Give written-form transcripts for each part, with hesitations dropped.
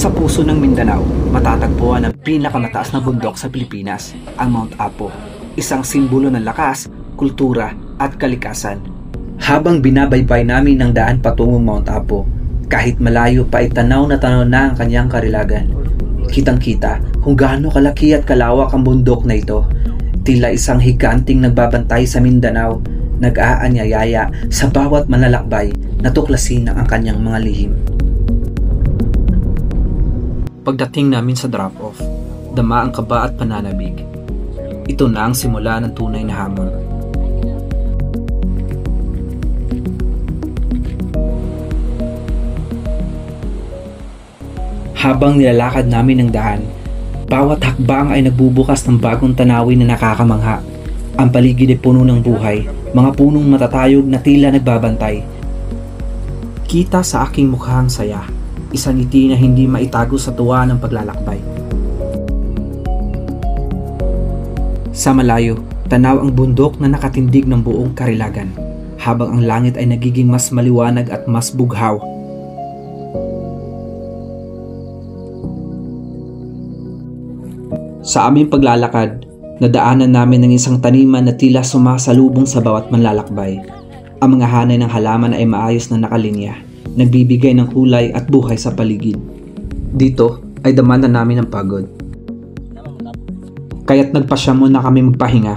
Sa puso ng Mindanao, matatagpuan ang pinakamataas na bundok sa Pilipinas, ang Mount Apo, isang simbolo ng lakas, kultura at kalikasan. Habang binabaybay namin ang daan patungong Mount Apo, kahit malayo pa ay tanaw na ang kanyang karilagan. Kitang-kita kung gaano kalaki at kalawak ang bundok na ito. Tila isang higanting nagbabantay sa Mindanao, nag-aanyayaya sa bawat manlalakbay na tuklasin ang kanyang mga lihim. Pagdating namin sa drop-off, dama ang kaba at pananabig. Ito na ang simula ng tunay na hamon. Habang nilalakad namin ang daan, bawat hakbang ay nagbubukas ng bagong tanawin na nakakamangha. Ang paligid ay puno ng buhay, mga punong matatayog na tila nagbabantay. Kita sa aking mukha ang saya, isang ngiti na hindi maitago sa tuwa ng paglalakbay. Sa malayo, tanaw ang bundok na nakatindig ng buong karilagan, habang ang langit ay nagiging mas maliwanag at mas bughaw. Sa aming paglalakad, nadaanan namin ng isang taniman na tila sumasalubong sa bawat manlalakbay. Ang mga hanay ng halaman ay maayos na nakalinya, nagbibigay ng kulay at buhay sa paligid. Dito ay damanan namin ang pagod. Kaya't nagpasya muna kami magpahinga,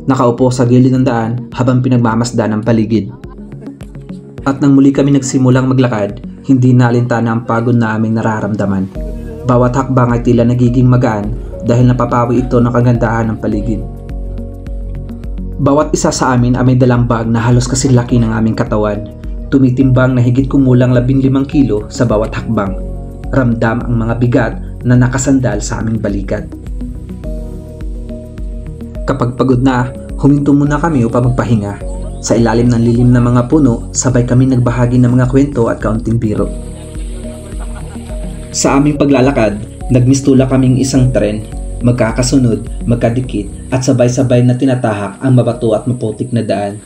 nakaupo sa gilid ng daan habang pinagmamasdan ang paligid. At nang muli kami nagsimulang maglakad, hindi naalintana ang pagod na aming nararamdaman. Bawat hakbang ay tila nagiging magaan dahil napapawi ito ng kagandahan ng paligid. Bawat isa sa amin ay may dalang bag na halos kasilaki ng aming katawan, tumitimbang na higit kumulang 15 kilo sa bawat hakbang. Ramdam ang mga bigat na nakasandal sa aming balikat. Kapag pagod na, huminto muna kami upang magpahinga. Sa ilalim ng lilim na mga puno, sabay kami nagbahagi ng mga kwento at kaunting biro. Sa aming paglalakad, nagmistula kaming isang tren, magkakasunod, magkadikit at sabay-sabay na tinatahak ang mabato at maputik na daan.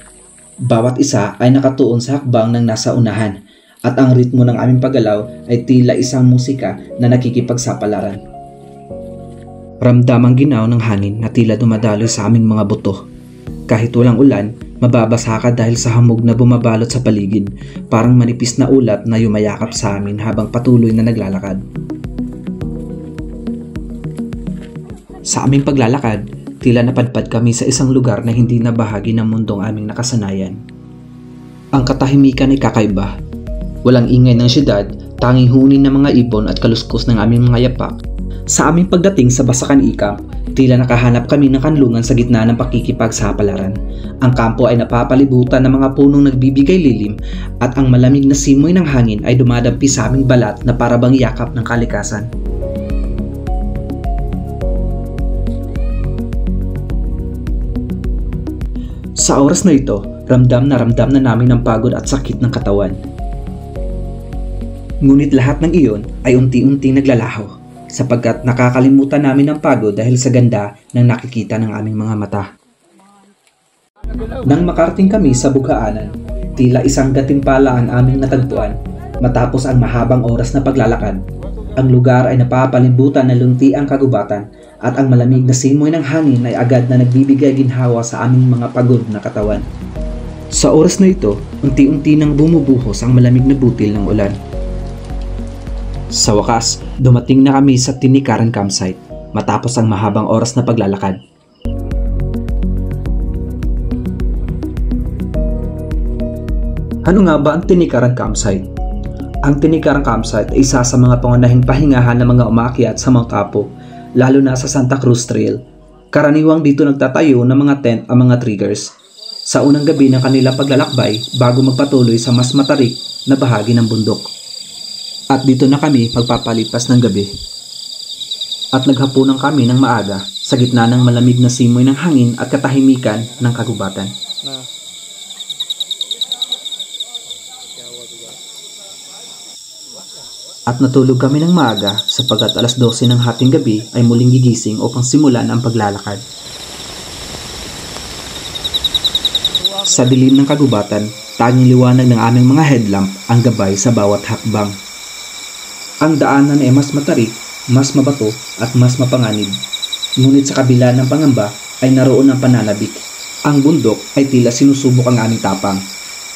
Bawat isa ay nakatuon sa hakbang ng nasa unahan at ang ritmo ng aming paggalaw ay tila isang musika na nakikipagsapalaran. Ramdam ang ginaw ng hangin na tila dumadaloy sa aming mga buto. Kahit walang ulan, mababasa ka dahil sa hamog na bumabalot sa paligid, parang manipis na ulat na yumayakap sa amin habang patuloy na naglalakad. Sa aming paglalakad, tila napadpad kami sa isang lugar na hindi na bahagi ng mundong aming nakasanayan. Ang katahimikan ay kakaiba. Walang ingay ng syudad, tanging huni ng mga ibon at kaluskos ng aming mga yapak. Sa aming pagdating sa Basakan Camp, tila nakahanap kami ng kanlungan sa gitna ng pakikipagsapalaran. Ang kampo ay napapalibutan ng mga punong nagbibigay lilim at ang malamig na simoy ng hangin ay dumadampi sa aming balat na parabang yakap ng kalikasan. Sa oras na ito, ramdam na namin ang pagod at sakit ng katawan. Ngunit lahat ng iyon ay unti-unting naglalaho, sapagkat nakakalimutan namin ang pagod dahil sa ganda ng nakikita ng aming mga mata. Nang makarating kami sa bugaanan, tila isang gatimpala ang aming natagpuan. Matapos ang mahabang oras na paglalakad, ang lugar ay napapalibutan ng luntiang kagubatan at ang malamig na simoy ng hangin ay agad na nagbibigay ginhawa sa aming mga pagod na katawan. Sa oras na ito, unti-unti nang bumubuhos ang malamig na butil ng ulan. Sa wakas, dumating na kami sa Tinikaran Campsite matapos ang mahabang oras na paglalakad. Ano nga ba ang Tinikaran Campsite? Ang Tinikaran Campsite ay isa sa mga pangunahing pahingahan ng mga umaakyat sa Mount Apo, lalo na sa Santa Cruz Trail. Karaniwang dito nagtatayo ng mga tent ang mga trekkers sa unang gabi ng kanilang paglalakbay bago magpatuloy sa mas matarik na bahagi ng bundok. At dito na kami magpapalipas ng gabi. At naghapunan kami ng maaga sa gitna ng malamig na simoy ng hangin at katahimikan ng kagubatan. At natulog kami ng maaga sapagkat alas 12 ng hating gabi ay muling gigising upang simulan ang paglalakad. Sa dilim ng kagubatan, tanging liwanag ng aming mga headlamp ang gabay sa bawat hakbang. Ang daanan ay mas matarik, mas mabato at mas mapanganib. Ngunit sa kabila ng pangamba ay naroon ang pananabik. Ang bundok ay tila sinusubok ang aming tapang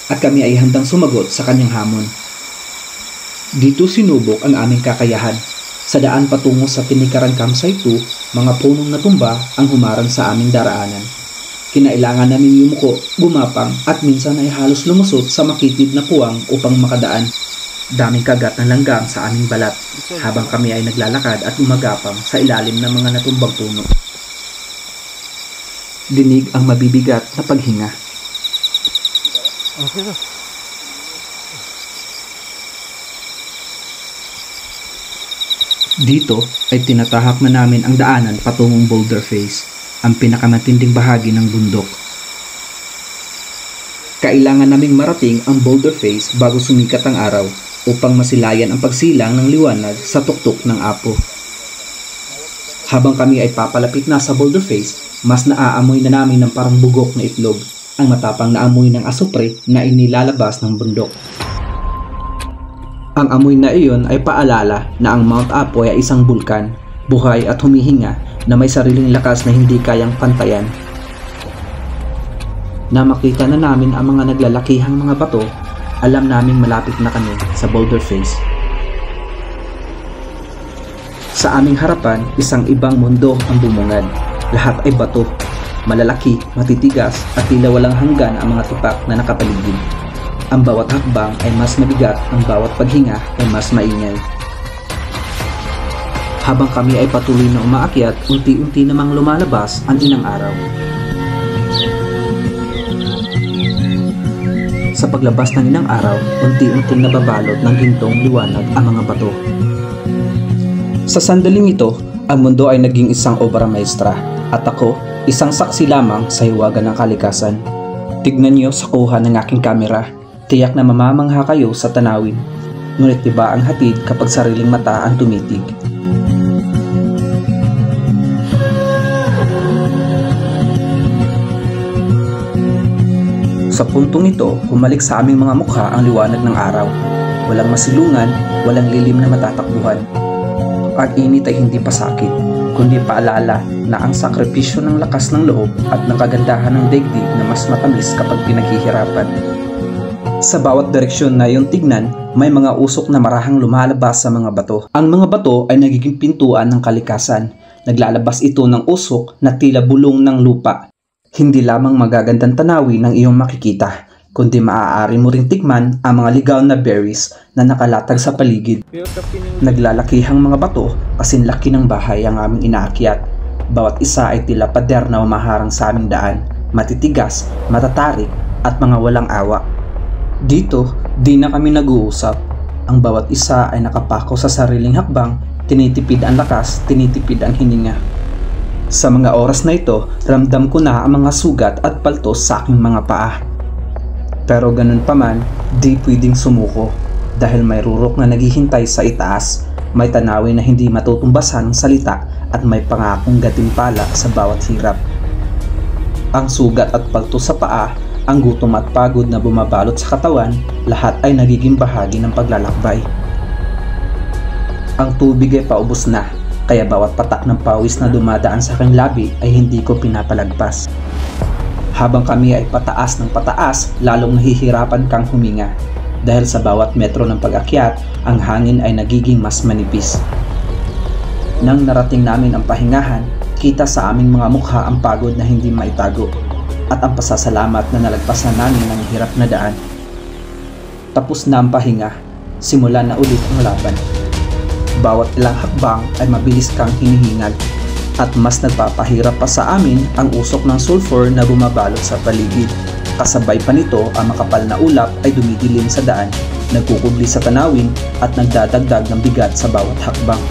at kami ay handang sumagot sa kanyang hamon. Dito sinubok ang aming kakayahan. Sa daan patungo sa Tinikarang Campsite 2, mga punong natumba ang humarang sa aming daraanan. Kinailangan namin yumuko, gumapang at minsan ay halos lumusot sa makitid na puwang upang makadaan. Daming kagat ng langgam sa aming balat habang kami ay naglalakad at gumagapang sa ilalim ng mga natumbang puno. Dinig ang mabibigat na paghinga. Dito ay tinatahak na namin ang daanan patungong Boulder Face, ang pinakamatinding bahagi ng bundok. Kailangan naming marating ang Boulder Face bago sumikat ang araw upang masilayan ang pagsilang ng liwanag sa tuktok ng apo. Habang kami ay papalapit na sa Boulder Face, mas naaamoy na namin ng parang bugok na itlog, ang matapang na amoy ng asupre na inilalabas ng bundok. Ang amoy na iyon ay paalala na ang Mount Apoy ay isang bulkan, buhay at humihinga na may sariling lakas na hindi kayang pantayan. Na makita na namin ang mga naglalakihang mga bato, alam naming malapit na kami sa Boulder Face. Sa aming harapan, isang ibang mundo ang bumungad. Lahat ay bato, malalaki, matitigas at tila walang hanggan ang mga tipak na nakapaligid. Ang bawat hakbang ay mas mabigat, ang bawat paghinga ay mas maingay. Habang kami ay patuloy na umaakyat, unti-unti namang lumalabas ang inang araw. Sa paglabas ng inang araw, unti-unting nababalot ng gintong liwanag ang mga bato. Sa sandaling ito, ang mundo ay naging isang obra maestra at ako, isang saksi lamang sa hiwaga ng kalikasan. Tignan niyo sa kuha ng aking kamera. Tiyak na mamamangha kayo sa tanawin. Ngunit iba ang hatid kapag sariling mata ang tumitig. Sa puntong ito, humalik sa aming mga mukha ang liwanag ng araw. Walang masilungan, walang lilim na matatakbuhan. Ang init ay hindi pasakit, kundi paalala na ang sakripisyo ng lakas ng loob at ng kagandahan ng daigdig na mas matamis kapag pinaghihirapan. Sa bawat direksyon na iyong tignan, may mga usok na marahang lumalabas sa mga bato. Ang mga bato ay nagiging pintuan ng kalikasan. Naglalabas ito ng usok na tila bulong ng lupa. Hindi lamang magagandang tanawin ng iyong makikita, kundi maaari mo ring tikman ang mga ligaw na berries na nakalatag sa paligid. Naglalakihang mga bato kasing laki ng bahay ang aming inaakyat. Bawat isa ay tila pader na umaharang sa aming daan, matitigas, matatarik at mga walang awa. Dito, di na kami nag-uusap. Ang bawat isa ay nakapako sa sariling hakbang, tinitipid ang lakas, tinitipid ang hininga. Sa mga oras na ito, ramdam ko na ang mga sugat at paltos sa aking mga paa. Pero ganun pa man, di pwedeng sumuko dahil may rurok na naghihintay sa itaas, may tanawin na hindi matutumbasan ng salita at may pangakong gatimpala sa bawat hirap. Ang sugat at paltos sa paa, ang gutom at pagod na bumabalot sa katawan, lahat ay nagiging bahagi ng paglalakbay. Ang tubig ay paubos na, kaya bawat patak ng pawis na dumadaan sa aking labi ay hindi ko pinapalagpas. Habang kami ay pataas ng pataas, lalong nahihirapan kang huminga. Dahil sa bawat metro ng pag-akyat, ang hangin ay nagiging mas manipis. Nang narating namin ang pahingahan, kita sa aming mga mukha ang pagod na hindi maitago at ang pasasalamat na nalagpasan namin ang hirap na daan. Tapos na ang pahinga, simulan na ulit ang laban. Bawat ilang hakbang ay mabilis kang hinihingal at mas nagpapahirap pa sa amin ang usok ng sulfur na bumabalot sa paligid. Kasabay pa nito, ang makapal na ulap ay dumidilim sa daan, nagkukubli sa tanawin at nagdadagdag ng bigat sa bawat hakbang.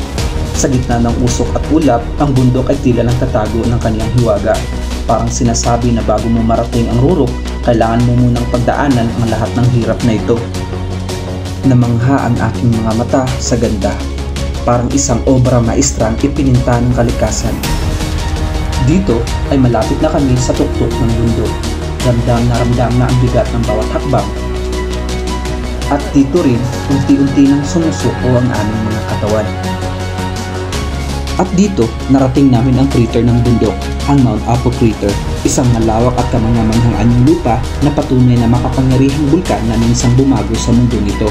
Sa gitna ng usok at ulap, ang bundok ay tila nagtatago ng kanyang hiwaga. Parang sinasabi na bago mo marating ang rurok, kailangan mo munang pagdaanan ang lahat ng hirap na ito. Namangha ang aking mga mata sa ganda. Parang isang obra maestrang ipininta ng kalikasan. Dito ay malapit na kami sa tuktok ng bundok. Ramdam na ang bigat ng bawat hakbang. At dito rin, unti-unti nang sumusuko ang aming mga katawan. At dito, narating namin ang crater ng bundok, ang Mount Apo Crater, isang malawak at kamanyamanhang anyong lupa na patunay na makapangyarihang bulkan na minsang bumago sa mundong ito.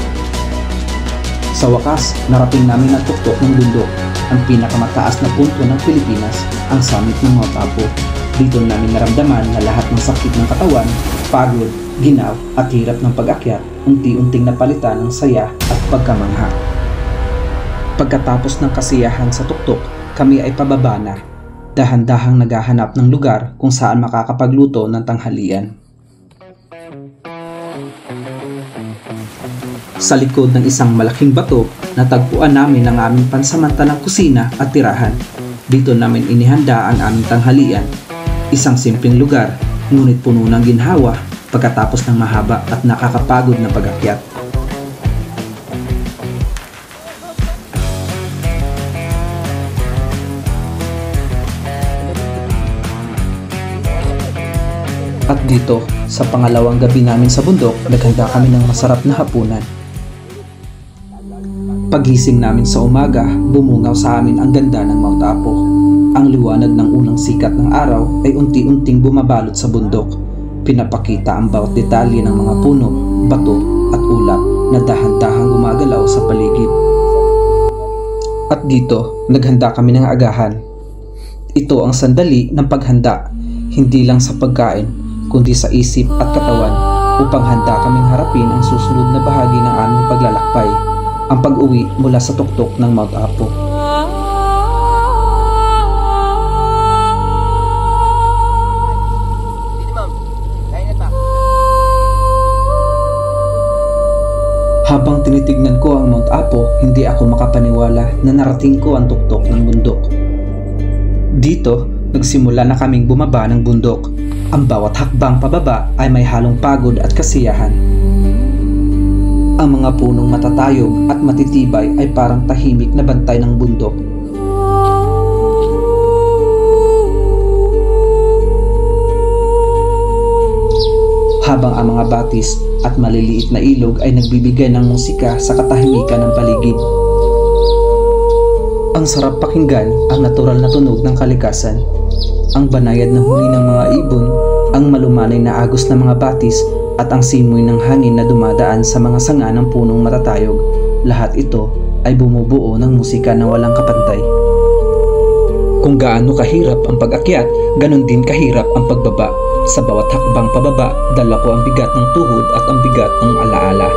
Sa wakas, narating namin ang tuktok ng bundok, ang pinakamataas na punto ng Pilipinas, ang summit ng Mount Apo. Dito namin naramdaman na lahat ng sakit ng katawan, pagod, ginaw at hirap ng pag-akyat, unti-unting napalitan ng saya at pagkamangha. Pagkatapos ng kasiyahan sa tuktok, kami ay pababa na, dahan-dahang naghahanap ng lugar kung saan makakapagluto ng tanghalian. Sa likod ng isang malaking bato, natagpuan namin ang aming pansamantalang kusina at tirahan. Dito namin inihanda ang aming tanghalian. Isang simpleng lugar, ngunit puno ng ginhawa pagkatapos ng mahaba at nakakapagod na pag-akyat. At dito, sa pangalawang gabi namin sa bundok, naghanda kami ng masarap na hapunan. Paggising namin sa umaga, bumungaw sa amin ang ganda ng Mount Apo. Ang liwanag ng unang sikat ng araw ay unti-unting bumabalot sa bundok. Pinapakita ang bawat detalye ng mga puno, bato at ulap na dahan-dahang gumagalaw sa paligid. At dito, naghanda kami ng agahan. Ito ang sandali ng paghanda, hindi lang sa pagkain, kundi sa isip at katawan upang handa kaming harapin ang susunod na bahagi ng aming paglalakbay, ang pag-uwi mula sa tuktok ng Mount Apo. Habang tinitignan ko ang Mount Apo, hindi ako makapaniwala na narating ko ang tuktok ng bundok. Dito, nagsimula na kaming bumaba ng bundok. Ang bawat hakbang pababa ay may halong pagod at kasiyahan. Ang mga punong matatayog at matitibay ay parang tahimik na bantay ng bundok. Habang ang mga batis at maliliit na ilog ay nagbibigay ng musika sa katahimikan ng paligid. Ang sarap pakinggan ang natural na tunog ng kalikasan. Ang banayad na huni ng mga ibon, ang malumanay na agos ng mga batis at ang simoy ng hangin na dumadaan sa mga sanga ng punong matatayog. Lahat ito ay bumubuo ng musika na walang kapantay. Kung gaano kahirap ang pag-akyat, ganon din kahirap ang pagbaba. Sa bawat hakbang pababa, dala ko ang bigat ng tuhod at ang bigat ng alaala.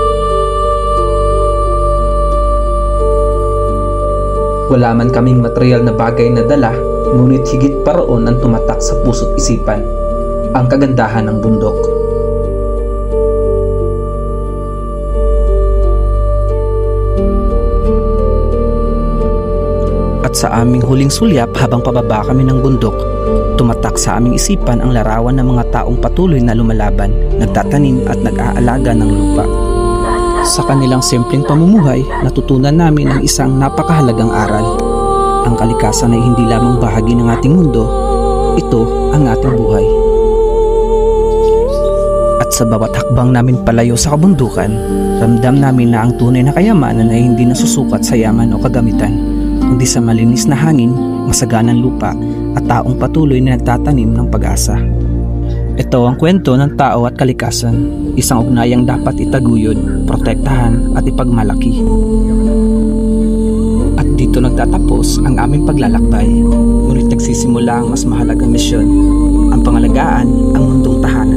Wala man kaming material na bagay na dala, ngunit higit pa roon ang tumatak sa puso't isipan, ang kagandahan ng bundok. At sa aming huling sulyap habang pababa kami ng bundok, tumatak sa aming isipan ang larawan ng mga taong patuloy na lumalaban, nagtatanim at nag-aalaga ng lupa. Sa kanilang simpleng pamumuhay, natutunan namin ang isang napakahalagang aral. Ang kalikasan ay hindi lamang bahagi ng ating mundo, ito ang ating buhay. At sa bawat hakbang namin palayo sa kabundukan, ramdam namin na ang tunay na kayamanan ay hindi nasusukat sa yaman o kagamitan, kundi sa malinis na hangin, masaganang lupa at taong patuloy na nagtatanim ng pag-asa. Ito ang kwento ng tao at kalikasan, isang ugnayang dapat itaguyod, protektahan at ipagmalaki. At dito nagtatapos ang aming paglalakbay, ngunit nagsisimula ang mas mahalagang misyon, ang pangalagaan ang mundong tahanan.